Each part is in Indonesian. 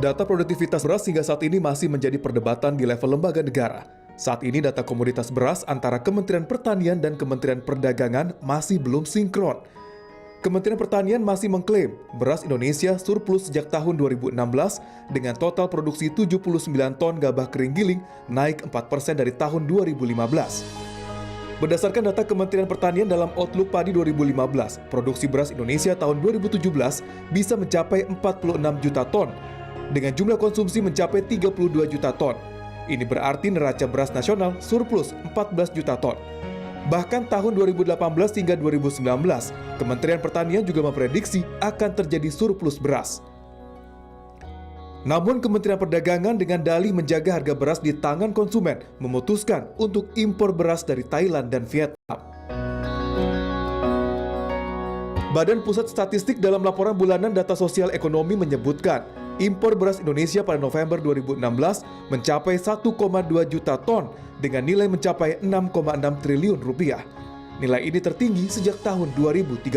Data produktivitas beras hingga saat ini masih menjadi perdebatan di level lembaga negara. Saat ini data komoditas beras antara Kementerian Pertanian dan Kementerian Perdagangan masih belum sinkron. Kementerian Pertanian masih mengklaim beras Indonesia surplus sejak tahun 2016 dengan total produksi 79 ton gabah kering giling naik 4% dari tahun 2015. Berdasarkan data Kementerian Pertanian dalam Outlook Padi 2015, produksi beras Indonesia tahun 2017 bisa mencapai 46 juta ton, dengan jumlah konsumsi mencapai 32 juta ton. Ini berarti neraca beras nasional surplus 14 juta ton. Bahkan tahun 2018 hingga 2019, Kementerian Pertanian juga memprediksi akan terjadi surplus beras. Namun Kementerian Perdagangan dengan dalih menjaga harga beras di tangan konsumen memutuskan untuk impor beras dari Thailand dan Vietnam. Badan Pusat Statistik dalam laporan bulanan data sosial ekonomi menyebutkan, impor beras Indonesia pada November 2016 mencapai 1,2 juta ton dengan nilai mencapai 6,6 triliun rupiah. Nilai ini tertinggi sejak tahun 2013.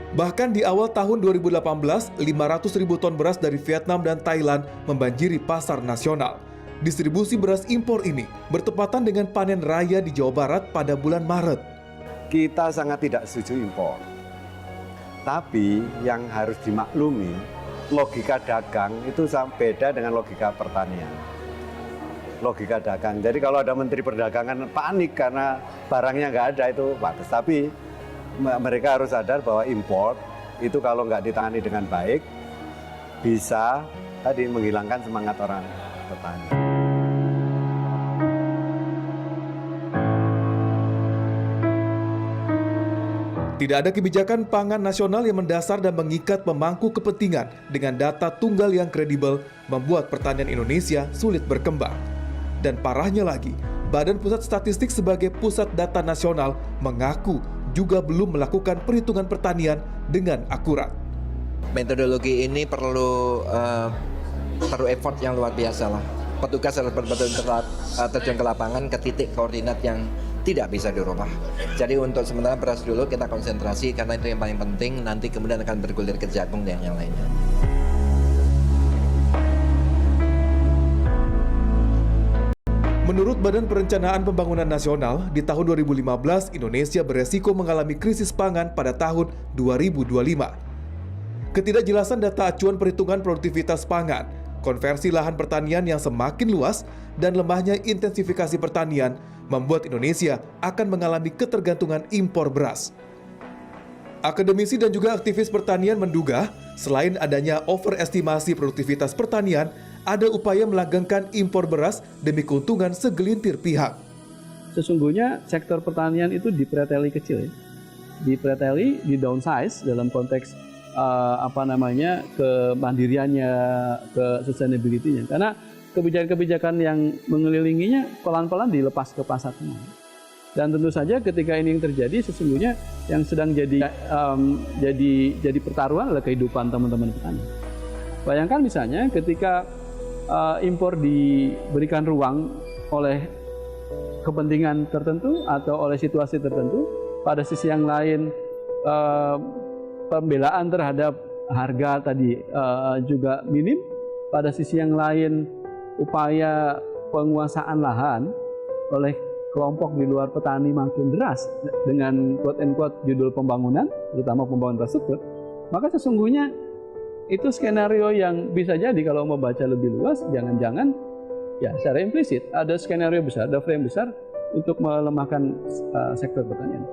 Bahkan di awal tahun 2018, 500 ribu ton beras dari Vietnam dan Thailand membanjiri pasar nasional. Distribusi beras impor ini bertepatan dengan panen raya di Jawa Barat pada bulan Maret. Kita sangat tidak setuju impor. Tapi yang harus dimaklumi, logika dagang itu beda dengan logika pertanian. Logika dagang. Jadi kalau ada Menteri Perdagangan panik karena barangnya nggak ada itu bagus. Tapi mereka harus sadar bahwa impor itu kalau nggak ditangani dengan baik bisa tadi menghilangkan semangat orang petani. Tidak ada kebijakan pangan nasional yang mendasar dan mengikat pemangku kepentingan dengan data tunggal yang kredibel membuat pertanian Indonesia sulit berkembang. Dan parahnya lagi, Badan Pusat Statistik sebagai pusat data nasional mengaku juga belum melakukan perhitungan pertanian dengan akurat. Metodologi ini perlu effort yang luar biasa lah. Petugas harus betul-betul terjun ke lapangan ke titik koordinat yang tidak bisa dirubah. Jadi untuk sementara beras dulu kita konsentrasi karena itu yang paling penting, nanti kemudian akan bergulir ke jagung dan yang lainnya. Menurut Badan Perencanaan Pembangunan Nasional, di tahun 2015 Indonesia beresiko mengalami krisis pangan pada tahun 2025. Ketidakjelasan data acuan perhitungan produktivitas pangan, konversi lahan pertanian yang semakin luas, dan lemahnya intensifikasi pertanian membuat Indonesia akan mengalami ketergantungan impor beras. Akademisi dan juga aktivis pertanian menduga, selain adanya overestimasi produktivitas pertanian, ada upaya melanggengkan impor beras demi keuntungan segelintir pihak. Sesungguhnya sektor pertanian itu dipreteli kecil ya. Dipreteli, di downsize dalam konteks kemandiriannya, ke sustainability-nya. Karena kebijakan-kebijakan yang mengelilinginya pelan-pelan dilepas ke pasar tengah. Dan tentu saja ketika ini yang terjadi, sesungguhnya yang sedang jadi pertaruhan adalah kehidupan teman-teman petani. Bayangkan misalnya ketika impor diberikan ruang oleh kepentingan tertentu atau oleh situasi tertentu, pada sisi yang lain pembelaan terhadap harga tadi juga minim, pada sisi yang lain upaya penguasaan lahan oleh kelompok di luar petani makin deras dengan quote-unquote judul pembangunan, terutama pembangunan infrastruktur, maka sesungguhnya itu skenario yang bisa jadi kalau membaca lebih luas, jangan-jangan ya secara implisit ada skenario besar, ada frame besar untuk melemahkan sektor pertanian.